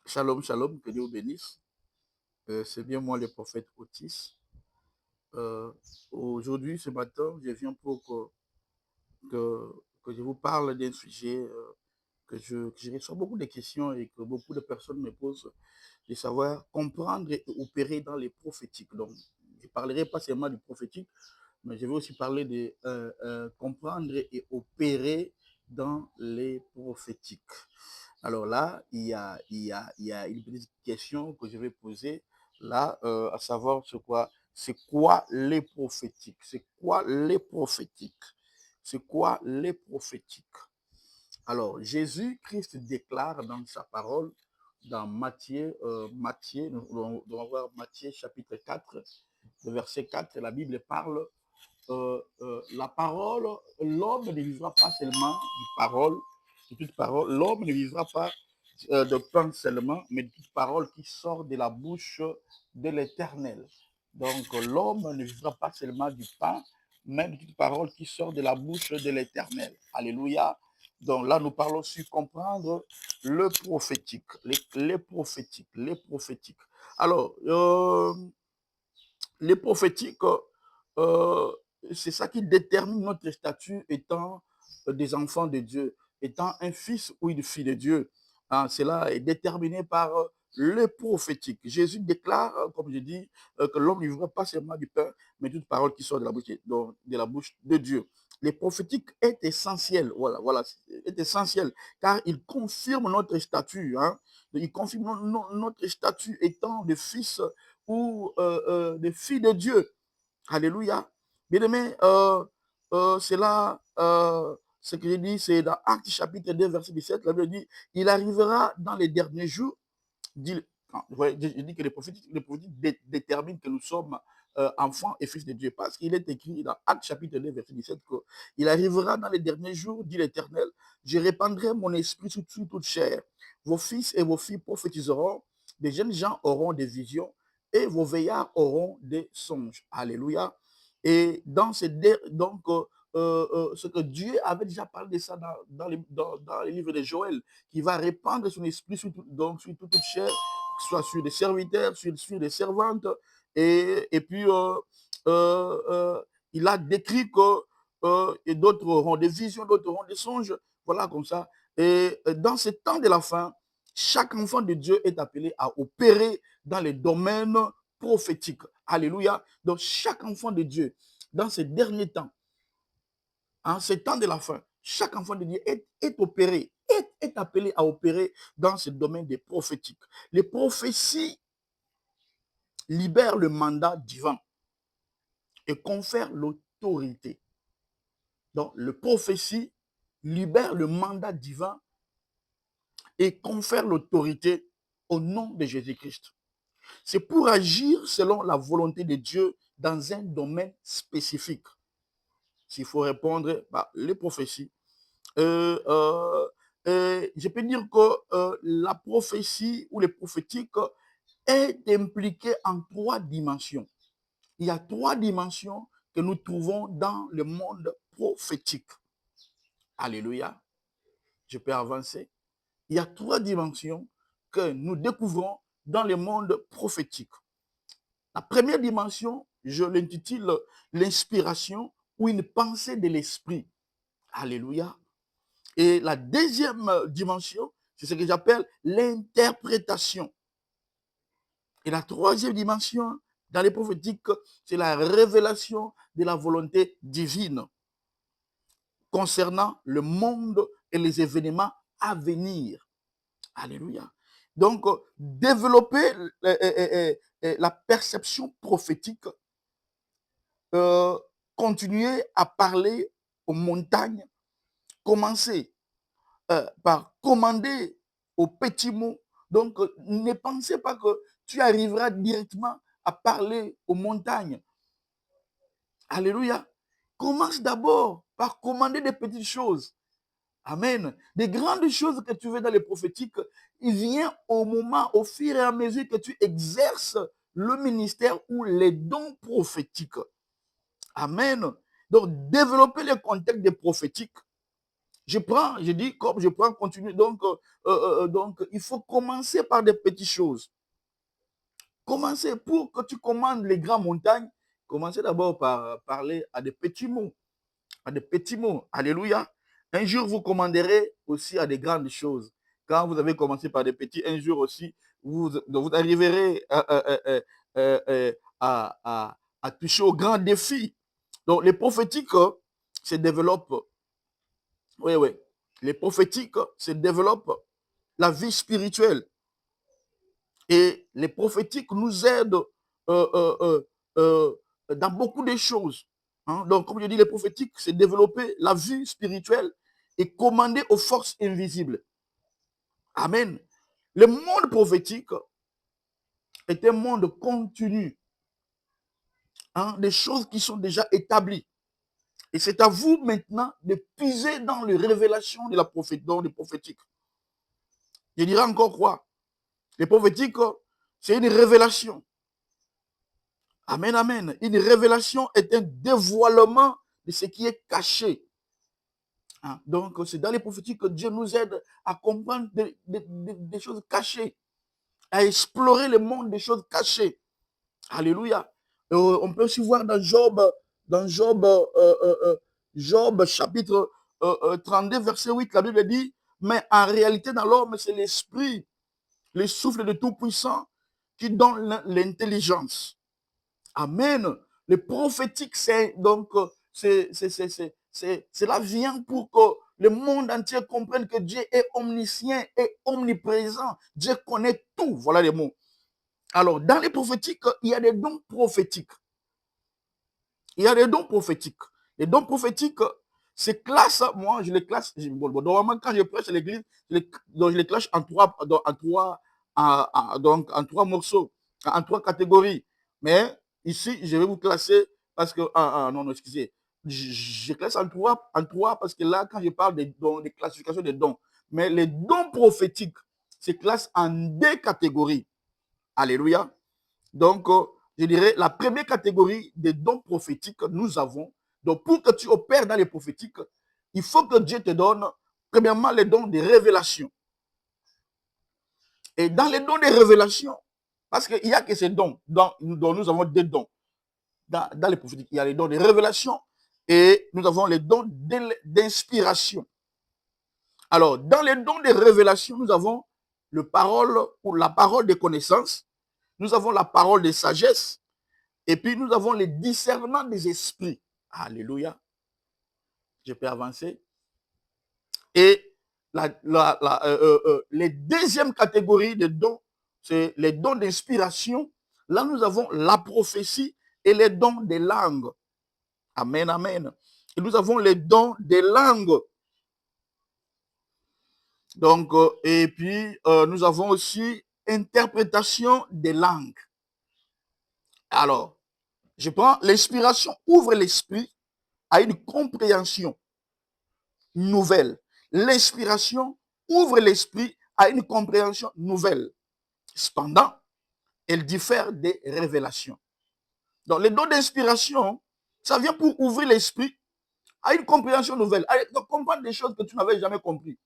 Shalom, shalom, que Dieu vous bénisse. C'est bien moi, le prophète Otis. Euh, Aujourd'hui, ce matin, je viens pour que je vous parle d'un sujet que je reçois beaucoup de questions et que beaucoup de personnes me posent, de savoir comprendre et opérer dans les prophétiques. Donc, je ne parlerai pas seulement du prophétique, mais je vais aussi parler de comprendre et opérer dans les prophétiques. Alors là, il y a une petite question que je vais poser là, à savoir c'est quoi les prophétiques? C'est quoi les prophétiques? C'est quoi les prophétiques? Alors, Jésus-Christ déclare dans sa parole, dans Matthieu, nous devons voir Matthieu chapitre 4, le verset 4, la Bible parle la parole, l'homme ne vivra pas seulement de toute parole, l'homme ne vivra pas de pain seulement, mais de toute parole qui sort de la bouche de l'Éternel. Donc l'homme ne vivra pas seulement du pain, mais de toute parole qui sort de la bouche de l'Éternel. Alléluia. Donc là, nous parlons sur comprendre le prophétique, les prophétiques, les prophétiques. Alors, les prophétiques, euh, c'est ça qui détermine notre statut étant des enfants de Dieu, étant un fils ou une fille de Dieu. Hein, cela est déterminé par le prophétique. Jésus déclare, comme je dis, que l'homme ne vivra pas seulement du pain, mais toute parole qui sort de la bouche de Dieu. Les prophétiques est essentiel, voilà, est essentiel, car il confirme notre statut. Hein, il confirme notre statut étant de fils ou des filles de Dieu. Alléluia. Bien aimé, c'est là, ce que je dis, c'est dans Actes chapitre 2, verset 17, la Bible dit, il arrivera dans les derniers jours, dit, ouais, je dis que les prophétiques déterminent que nous sommes enfants et fils de Dieu, parce qu'il est écrit dans Actes chapitre 2, verset 17, qu'il arrivera dans les derniers jours, dit l'Éternel, je répandrai mon esprit sur toute chair. Vos fils et vos filles prophétiseront, des jeunes gens auront des visions, et vos veillards auront des songes. Alléluia. Et dans donc, ce que Dieu avait déjà parlé de ça dans les livres de Joël, qui va répandre son esprit sur toute chair, soit sur des serviteurs, sur des servantes. Et puis, il a décrit que d'autres auront des visions, d'autres auront des songes. Voilà, comme ça. Et dans ce temps de la fin, chaque enfant de Dieu est appelé à opérer dans les domaines prophétiques. Alléluia. Donc, chaque enfant de Dieu, dans ces derniers temps, en ces temps de la fin, chaque enfant de Dieu est opéré, est appelé à opérer dans ce domaine des prophétiques. Les prophéties libèrent le mandat divin et confèrent l'autorité. Donc, le prophétie libère le mandat divin et confère l'autorité au nom de Jésus-Christ. C'est pour agir selon la volonté de Dieu dans un domaine spécifique. S'il faut répondre, les prophéties. Je peux dire que la prophétie ou les prophétiques est impliquée en trois dimensions. Il y a trois dimensions que nous trouvons dans le monde prophétique. Alléluia. Je peux avancer. Il y a trois dimensions que nous découvrons dans le monde prophétique. La première dimension, je l'intitule l'inspiration ou une pensée de l'esprit. Alléluia. Et la deuxième dimension, c'est ce que j'appelle l'interprétation. Et la troisième dimension, dans les prophétiques, c'est la révélation de la volonté divine concernant le monde et les événements à venir. Alléluia. Donc, développer la perception prophétique, continuer à parler aux montagnes, commencer par commander aux petits mots. Donc, ne pensez pas que tu arriveras directement à parler aux montagnes. Alléluia. Commence d'abord par commander des petites choses. Amen. Des grandes choses que tu veux dans les prophétiques, il vient au moment, au fur et à mesure que tu exerces le ministère ou les dons prophétiques. Amen. Donc, développer le contexte des prophétiques. je dis, comme je prends, continue. Donc, il faut commencer par des petites choses. Commencez, pour que tu commandes les grandes montagnes, commencez d'abord par parler à des petits mots. À des petits mots. Alléluia. Un jour, vous commanderez aussi à des grandes choses. Quand vous avez commencé par des petits, un jour aussi, vous arriverez à toucher aux grands défis. Donc, les prophétiques se développent. Oui, oui. Les prophétiques se développent la vie spirituelle. Et les prophétiques nous aident dans beaucoup de choses. Hein. Donc, comme je dis, les prophétiques, c'est développer la vie spirituelle et commander aux forces invisibles. Amen. Le monde prophétique est un monde continu. Hein, des choses qui sont déjà établies. Et c'est à vous maintenant de puiser dans les révélations de la prophétique. Je dirais encore quoi? Les prophétiques, c'est une révélation. Amen, amen. Une révélation est un dévoilement de ce qui est caché. Hein? Donc, c'est dans les prophétiques que Dieu nous aide à comprendre des choses cachées, à explorer le monde des choses cachées. Alléluia. On peut aussi voir dans Job chapitre 32, verset 8, la Bible dit, mais en réalité, dans l'homme, c'est l'esprit, le souffle de Tout-Puissant qui donne l'intelligence. Amen. Le prophétique, c'est donc, cela vient pour que le monde entier comprenne que Dieu est omniscient et omniprésent. Dieu connaît tout. Voilà les mots. Alors, dans les prophétiques, il y a des dons prophétiques. Il y a des dons prophétiques. Les dons prophétiques, c'est classe, moi, je les classe. Normalement, quand je prêche à l'église, je les classe en trois morceaux, en trois catégories. Mais ici, je vais vous classer parce que, non, excusez. Je classe en trois parce que là, quand je parle des dons, des classifications des dons, mais les dons prophétiques se classent en deux catégories. Alléluia. Donc, je dirais, la première catégorie des dons prophétiques que nous avons, donc pour que tu opères dans les prophétiques, il faut que Dieu te donne, premièrement, les dons de révélation. Et dans les dons de révélation, parce qu'il n'y a que ces dons, dont nous avons des dons. Dans les prophétiques, il y a les dons de révélation et nous avons les dons d'inspiration. Alors, dans les dons de révélation, nous avons la parole de connaissance, nous avons la parole de sagesse, et puis nous avons les discernements des esprits. Alléluia. Je peux avancer. Et les deuxièmes catégories de dons, c'est les dons d'inspiration. Là, nous avons la prophétie et les dons des langues. Amen, amen. Et nous avons les dons des langues. Donc, et puis, nous avons aussi interprétation des langues. Alors, je prends l'inspiration, ouvre l'esprit à une compréhension nouvelle. L'inspiration ouvre l'esprit à une compréhension nouvelle. Cependant, elle diffère des révélations. Donc, les dons d'inspiration, ça vient pour ouvrir l'esprit à une compréhension nouvelle, à comprendre des choses que tu n'avais jamais compris.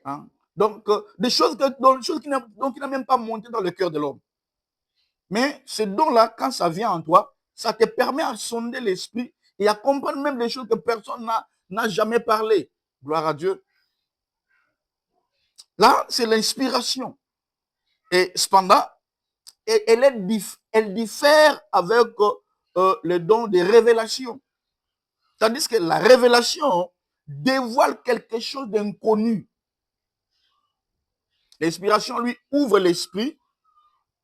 Hein? Donc, des choses qui n'ont même pas monté dans le cœur de l'homme. Mais ces dons-là, quand ça vient en toi, ça te permet à sonder l'esprit et à comprendre même des choses que personne n'a jamais parlé. Gloire à Dieu. Là, c'est l'inspiration. Et cependant, elle diffère avec le don de révélation. Tandis que la révélation dévoile quelque chose d'inconnu. L'inspiration, lui, ouvre l'esprit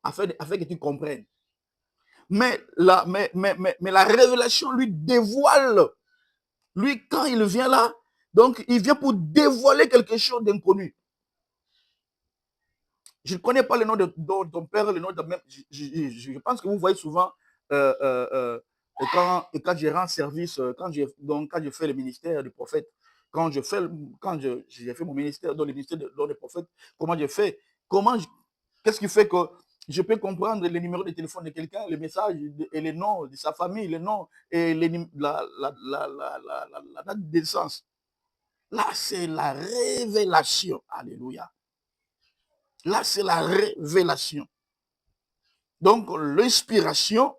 afin que tu comprennes. Mais la révélation lui dévoile. Lui, quand il vient là, donc il vient pour dévoiler quelque chose d'inconnu. Je ne connais pas le nom de ton père, le nom de même. Je pense que vous voyez souvent quand je rends service, quand je fais le ministère du prophète, quand j'ai fait mon ministère dans le ministère des prophètes, comment je fais, qu'est-ce qui fait que je peux comprendre les numéros de téléphone de quelqu'un, les messages et les noms de sa famille, les noms et la date de naissance. Là, c'est la révélation. Alléluia. Là, c'est la révélation. Donc, l'inspiration,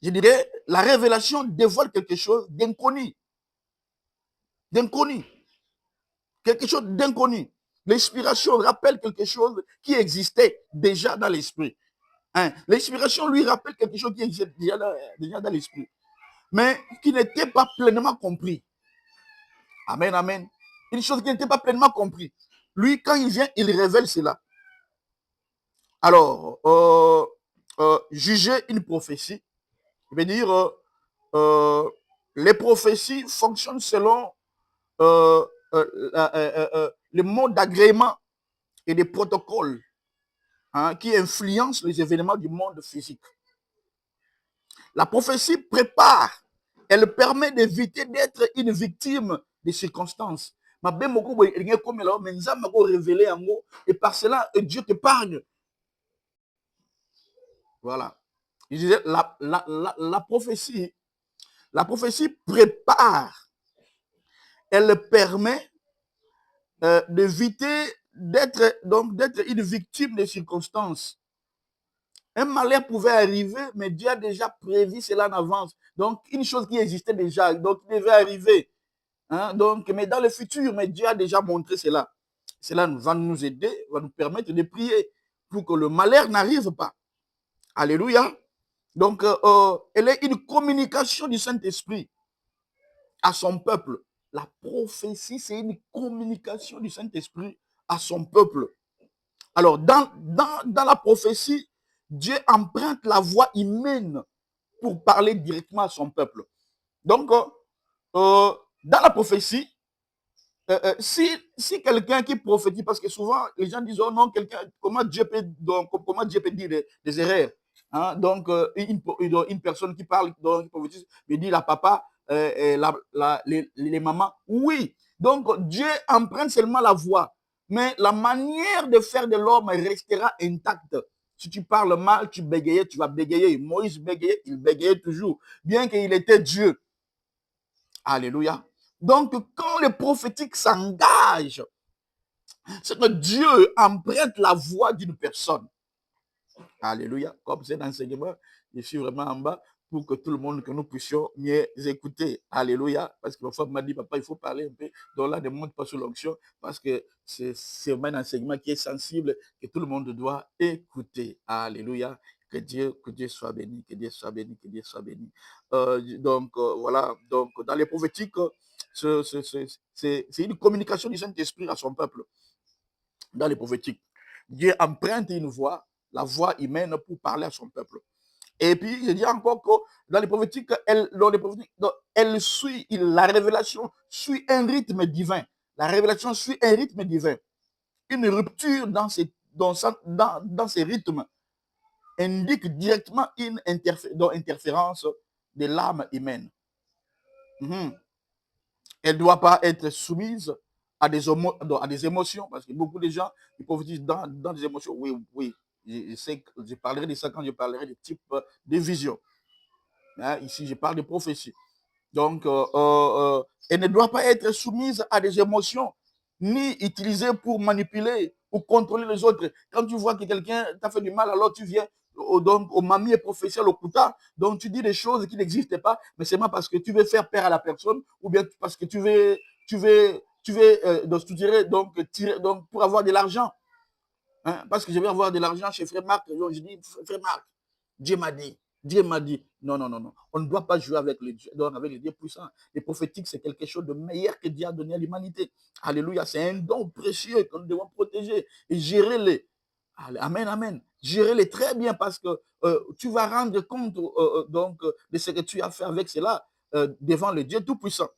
je dirais, la révélation dévoile quelque chose d'inconnu. D'inconnu. Quelque chose d'inconnu. L'inspiration rappelle quelque chose qui existait déjà dans l'esprit. Hein? L'inspiration lui rappelle quelque chose qui existait déjà dans l'esprit, mais qui n'était pas pleinement compris. Amen, amen. Une chose qui n'était pas pleinement compris. Lui, quand il vient, il révèle cela. Alors, juger une prophétie, je veux dire, les prophéties fonctionnent selon le mode d'agrément et des protocoles, hein, qui influencent les événements du monde physique. La prophétie prépare, elle permet d'éviter d'être une victime des circonstances. Et par cela, Dieu t'épargne. Voilà. Je disais, la prophétie prépare, elle permet d'éviter d'être une victime des circonstances. Un malheur pouvait arriver, mais Dieu a déjà prévu cela en avance. Donc, une chose qui existait déjà, donc il devait arriver. Hein? Donc, mais dans le futur, mais Dieu a déjà montré cela. Cela va nous aider, va nous permettre de prier pour que le malheur n'arrive pas. Alléluia. Donc, elle est une communication du Saint-Esprit à son peuple. La prophétie, c'est une communication du Saint-Esprit à son peuple. Alors, dans la prophétie, Dieu emprunte la voix humaine pour parler directement à son peuple. Donc, dans la prophétie, si quelqu'un qui prophétise, parce que souvent les gens disent, oh non, comment Dieu peut dire des erreurs, hein? Donc, une personne qui parle, donc, qui prophétise, me dit la papa, les mamans, oui. Donc, Dieu emprunte seulement la voix, mais la manière de faire de l'homme restera intacte. Si tu parles mal, tu bégayais, tu vas bégayer. Moïse bégayait, il bégayait toujours, bien qu'il était Dieu. Alléluia. Donc, quand le prophétique s'engage, c'est que Dieu emprunte la voix d'une personne. Alléluia. Comme c'est l'enseignement, je suis vraiment en bas pour que tout le monde, que nous puissions mieux écouter. Alléluia. Parce que ma femme m'a dit, papa, il faut parler un peu. Donc là, ne monte pas sur l'onction parce que c'est vraiment un enseignement qui est sensible, que tout le monde doit écouter. Alléluia. Que Dieu soit béni, que Dieu soit béni, que Dieu soit béni. Voilà. Donc, dans les prophétiques, c'est une communication du Saint-Esprit à son peuple. Dans les prophétiques, Dieu emprunte une voix, la voix humaine, pour parler à son peuple. Et puis, je dis encore que dans les prophétiques, elle suit, la révélation suit un rythme divin. La révélation suit un rythme divin. Une rupture dans ces rythmes indique directement une interférence de l'âme humaine. Elle ne doit pas être soumise à des émotions, parce que beaucoup de gens, ils prophétisent dans des émotions. Oui, oui, je sais que je parlerai de ça quand je parlerai de type de vision. Hein, ici, je parle de prophétie. Donc, elle ne doit pas être soumise à des émotions, ni utilisée pour manipuler ou contrôler les autres. Quand tu vois que quelqu'un t'a fait du mal, alors tu viens au mamie professionnel au Kouta, donc tu dis des choses qui n'existent pas, mais c'est parce que tu veux faire peur à la personne, ou bien parce que tu veux tirer, donc pour avoir de l'argent. Hein, parce que je vais avoir de l'argent chez Frère Marc. Donc je dis, Frère Marc, Dieu m'a dit. Non, non, non, non. On ne doit pas jouer avec les dieux puissants. Les prophétiques, c'est quelque chose de meilleur que Dieu a donné à l'humanité. Alléluia. C'est un don précieux que nous devons protéger et gérer les. Amen, amen. Gérez-les très bien parce que tu vas rendre compte de ce que tu as fait avec cela devant le Dieu Tout-Puissant.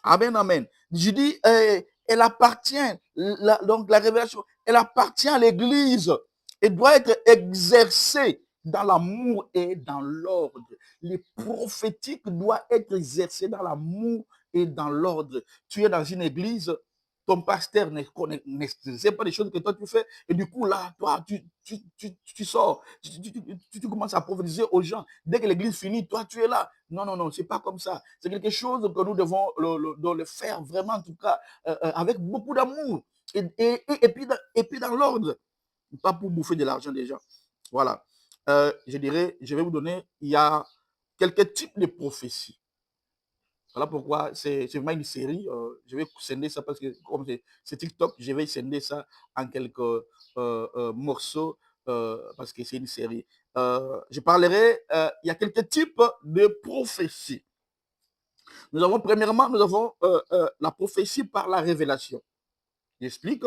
Amen, amen. Je dis, elle appartient, donc la révélation, elle appartient à l'Église et doit être exercée dans l'amour et dans l'ordre. Les prophétiques doivent être exercés dans l'amour et dans l'ordre. Tu es dans une église, ton pasteur ne sait pas les choses que toi tu fais. Et du coup, là, toi, tu sors, tu commences à prophétiser aux gens. Dès que l'église finit, toi, tu es là. Non, non, non, c'est pas comme ça. C'est quelque chose que nous devons le faire vraiment, en tout cas, avec beaucoup d'amour. Et puis dans l'ordre, pas pour bouffer de l'argent des gens. Voilà. Je dirais, je vais vous donner, il y a quelques types de prophéties. Voilà pourquoi c'est vraiment une série. Je vais scinder ça parce que comme c'est TikTok, je vais scinder ça en quelques morceaux parce que c'est une série. Je parlerai, il y a quelques types de prophéties. Nous avons, premièrement, nous avons la prophétie par la révélation. J'explique.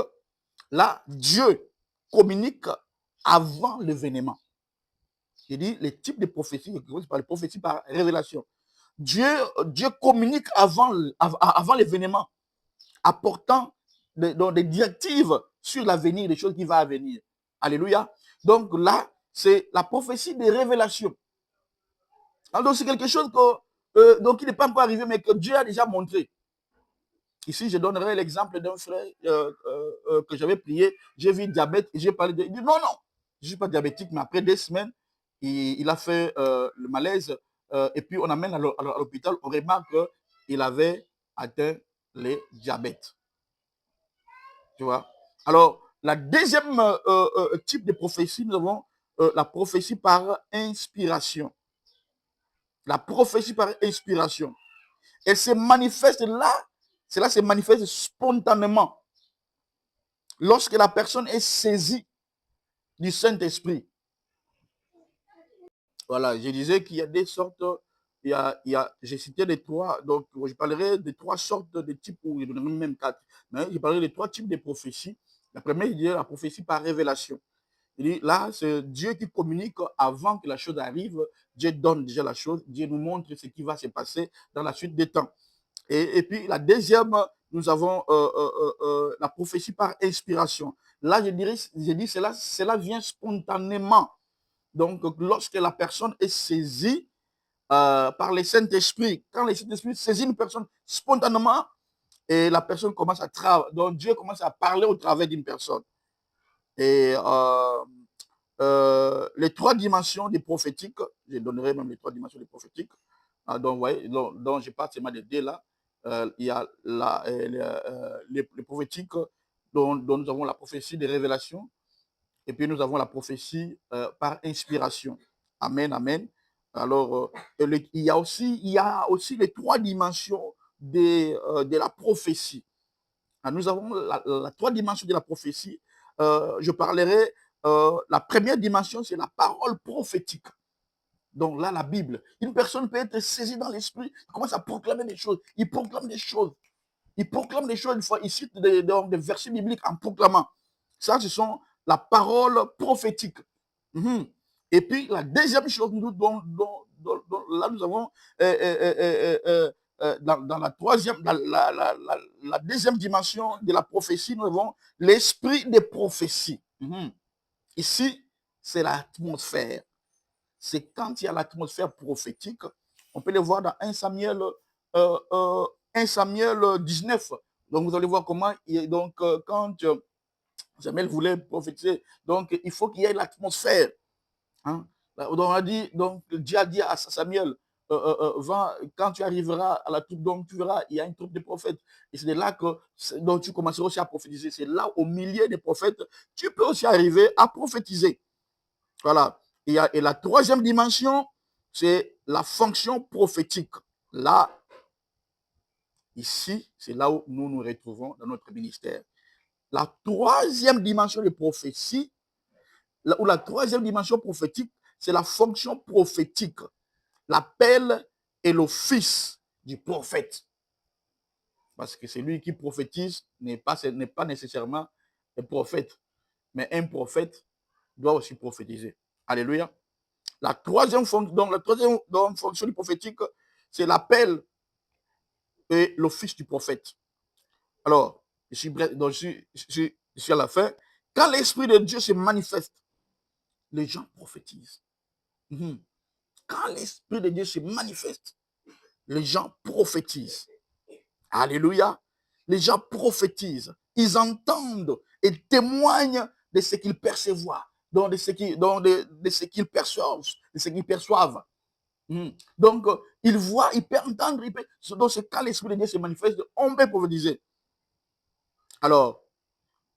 Là, Dieu communique avant l'événement. J'ai dit les types de prophéties, par les prophéties par révélation. Dieu communique avant l'événement, apportant des directives sur l'avenir, des choses qui vont venir. Alléluia. Donc là, c'est la prophétie des révélations. Alors, c'est quelque chose qui n'est pas encore arrivé, mais que Dieu a déjà montré. Ici, je donnerai l'exemple d'un frère que j'avais prié. J'ai vu diabète et j'ai parlé de... Il dit non, non, je ne suis pas diabétique, mais après 2 semaines, il a fait le malaise. Et puis, on amène à l'hôpital, on remarque qu'il avait atteint le diabète. Tu vois? Alors, la deuxième type de prophétie, nous avons la prophétie par inspiration. La prophétie par inspiration. Elle se manifeste là, cela se manifeste spontanément lorsque la personne est saisie du Saint-Esprit. Voilà, je disais qu'il y a des sortes, j'ai cité les trois, donc je parlerai de 3 sortes de types, ou même 4, mais je parlerai de 3 types de prophéties. La première, il y a la prophétie par révélation. Il dit, là, c'est Dieu qui communique avant que la chose arrive. Dieu donne déjà la chose, Dieu nous montre ce qui va se passer dans la suite des temps. Et puis la deuxième, nous avons la prophétie par inspiration. Là, je dis cela vient spontanément. Donc, lorsque la personne est saisie par le Saint-Esprit, quand le Saint-Esprit saisit une personne spontanément, et la personne commence à travailler, donc Dieu commence à parler au travers d'une personne. Et les 3 dimensions des prophétiques, je donnerai même les 3 dimensions des prophétiques, donc, vous voyez, dont je parle seulement des 2 là. Il y a les prophétiques dont nous avons la prophétie des révélations, et puis nous avons la prophétie par inspiration. Amen, amen. Alors, il y a aussi les 3 dimensions de la prophétie. Alors, nous avons la 3 dimensions de la prophétie. Je parlerai, la première dimension, c'est la parole prophétique. Donc là, la Bible, une personne peut être saisie dans l'esprit, il commence à proclamer des choses, il proclame des choses. Il proclame des choses, une fois, il cite des versets bibliques en proclamant. Ça, ce sont la parole prophétique. Et puis, la deuxième chose, là, nous avons, dans la troisième, la deuxième dimension de la prophétie, nous avons l'esprit des prophéties. Ici, c'est l'atmosphère. C'est quand il y a l'atmosphère prophétique, on peut le voir dans 1 Samuel 19. Donc, vous allez voir comment, donc, quand Samuel voulait prophétiser, donc, il faut qu'il y ait l'atmosphère. Hein? Donc, on a dit, donc, Dieu a dit à Samuel, quand tu arriveras à la troupe, donc, tu verras, il y a une troupe de prophètes. Et c'est de là que donc, tu commenceras aussi à prophétiser. C'est là, au milieu des prophètes, tu peux aussi arriver à prophétiser. Voilà. Et la troisième dimension, c'est la fonction prophétique. Là, ici, c'est là où nous nous retrouvons dans notre ministère. La troisième dimension de prophétie, ou la troisième dimension prophétique, c'est la fonction prophétique. L'appel et l'office du prophète. Parce que celui qui prophétise n'est pas nécessairement un prophète. Mais un prophète doit aussi prophétiser. Alléluia. La troisième fonction du prophétique, c'est l'appel et l'office du prophète. Alors, je suis à la fin. Quand l'Esprit de Dieu se manifeste, les gens prophétisent. Quand l'Esprit de Dieu se manifeste, les gens prophétisent. Alléluia. les gens prophétisent, ils entendent et témoignent de ce qu'ils perçoivent, donc de ce qu'ils perçoivent, de ce qu'ils perçoivent. Donc, ils voient, ils peuvent entendre, dans ce cas, l'Esprit de Dieu se manifeste, on peut prophétiser. Alors,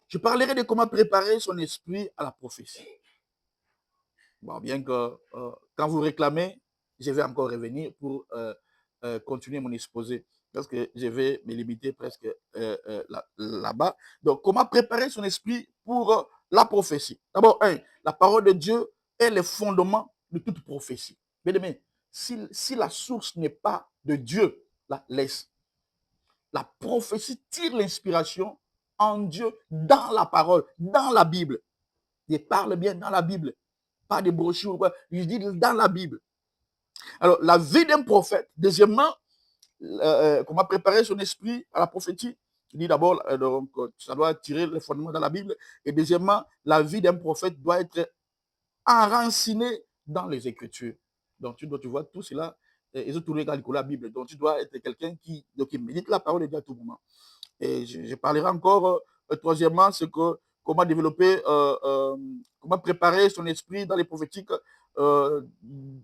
je parlerai de comment préparer son esprit à la prophétie. Bon, bien que quand vous réclamez, je vais encore revenir pour continuer mon exposé, parce que je vais me limiter presque là-bas. Donc, comment préparer son esprit pour la prophétie? D'abord, la parole de Dieu est le fondement de toute prophétie. Bien aimé, si la source n'est pas de Dieu, la laisse. La prophétie tire l'inspiration en Dieu, dans la parole, dans la Bible. Il parle bien dans la Bible. Pas des brochures ou quoi. Je dis dans la Bible. Alors, la vie d'un prophète. Deuxièmement, comment préparer son esprit à la prophétie. Je dis d'abord, donc, ça doit tirer le fondement dans la Bible. Et deuxièmement, la vie d'un prophète doit être enracinée dans les Écritures. Donc, tu vois tout cela. Ils ont tourné la Bible. Donc, tu dois être quelqu'un qui médite la parole de Dieu à tout moment. Et je parlerai encore, troisièmement, c'est que comment développer, comment préparer son esprit dans les prophétiques.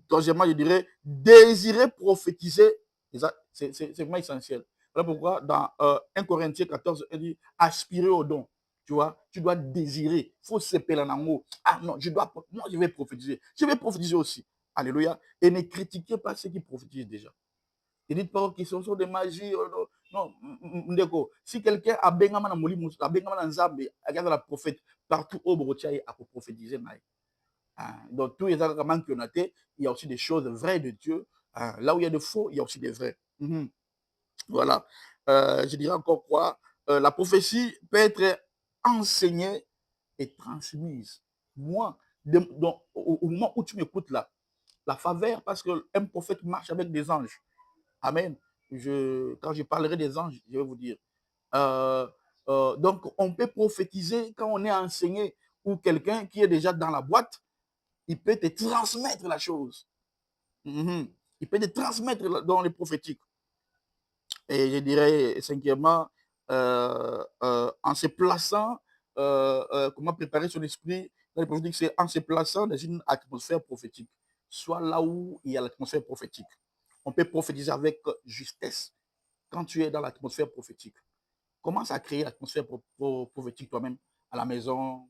Troisièmement, je dirais, désirer prophétiser. C'est vraiment essentiel. Voilà pourquoi dans 1 Corinthiens 14, il dit aspirer au don. Tu vois, tu dois désirer. Il faut se péler en haut. Ah non, moi, je vais prophétiser. Je vais prophétiser aussi. Alléluia. Et ne critiquez pas ceux qui prophétisent déjà. Ne dites pas qu'ils sont des magies. Non, ndeko. Si quelqu'un a bengama na molimu, a bengama na nzambe, regarde la prophète, partout au Borotiaï, à prophétiser. Donc, tous les arguments qu'on a, il y a aussi des choses vraies de Dieu. Là où il y a de faux, il y a aussi des vrais. Voilà. Je dirais encore quoi? La prophétie peut être enseignée et transmise. Moi, au moment où tu m'écoutes là, la faveur, parce qu'un prophète marche avec des anges. Amen. Quand je parlerai des anges, je vais vous dire. Donc, on peut prophétiser quand on est enseigné ou quelqu'un qui est déjà dans la boîte, il peut te transmettre la chose. Il peut te transmettre dans les prophétiques. Et je dirais, cinquièmement, en se plaçant, comment préparer son esprit dans les prophétiques, c'est en se plaçant dans une atmosphère prophétique. Soit là où il y a l'atmosphère prophétique. On peut prophétiser avec justesse quand tu es dans l'atmosphère prophétique. Commence à créer l'atmosphère prophétique toi-même à la maison,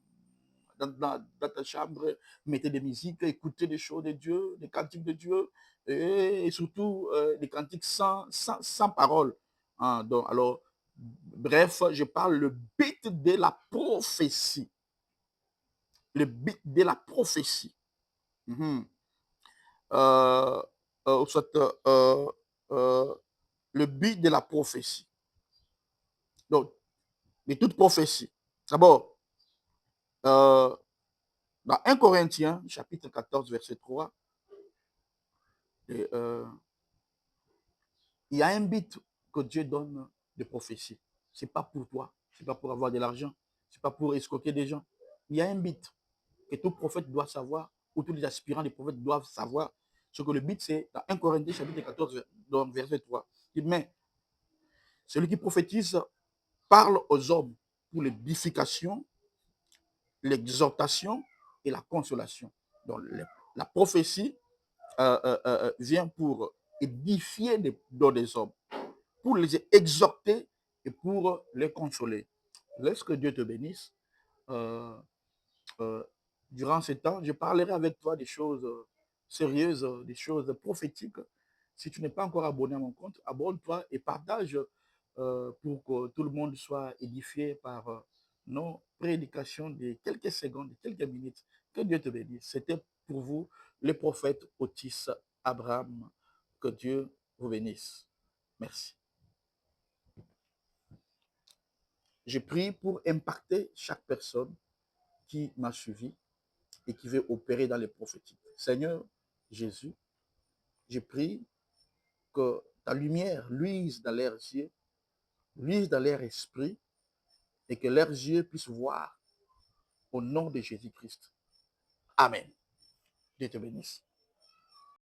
dans ta chambre, mettez des musiques, écoutez des choses de Dieu, des cantiques de Dieu, et surtout des cantiques sans parole. Donc, alors, bref, je parle le but de la prophétie. Le but de la prophétie. Soit, le but de la prophétie. Donc, de toute prophétie. D'abord, dans 1 Corinthiens, chapitre 14, verset 3, et, il y a un but que Dieu donne de prophétie. Ce n'est pas pour toi, ce n'est pas pour avoir de l'argent, ce n'est pas pour escroquer des gens. Il y a un but que tout prophète doit savoir, ou tous les aspirants des prophètes doivent savoir. Ce que le but, c'est dans 1 Corinthiens, chapitre 14, donc verset 3. Mais celui qui prophétise parle aux hommes pour l'édification, l'exhortation et la consolation. Donc, la prophétie vient pour édifier dans des hommes, pour les exhorter et pour les consoler. Laisse que Dieu te bénisse. Durant ce temps, je parlerai avec toi des choses sérieuses, des choses prophétiques. Si tu n'es pas encore abonné à mon compte, abonne-toi et partage pour que tout le monde soit édifié par nos prédications de quelques secondes, de quelques minutes. Que Dieu te bénisse. C'était pour vous le prophète Otis Abraham. Que Dieu vous bénisse. Merci. Je prie pour impacter chaque personne qui m'a suivi et qui veut opérer dans les prophétiques. Seigneur Jésus, je prie que ta lumière luise dans leurs yeux, luise dans leur esprit, et que leurs yeux puissent voir au nom de Jésus-Christ. Amen. Dieu te bénisse.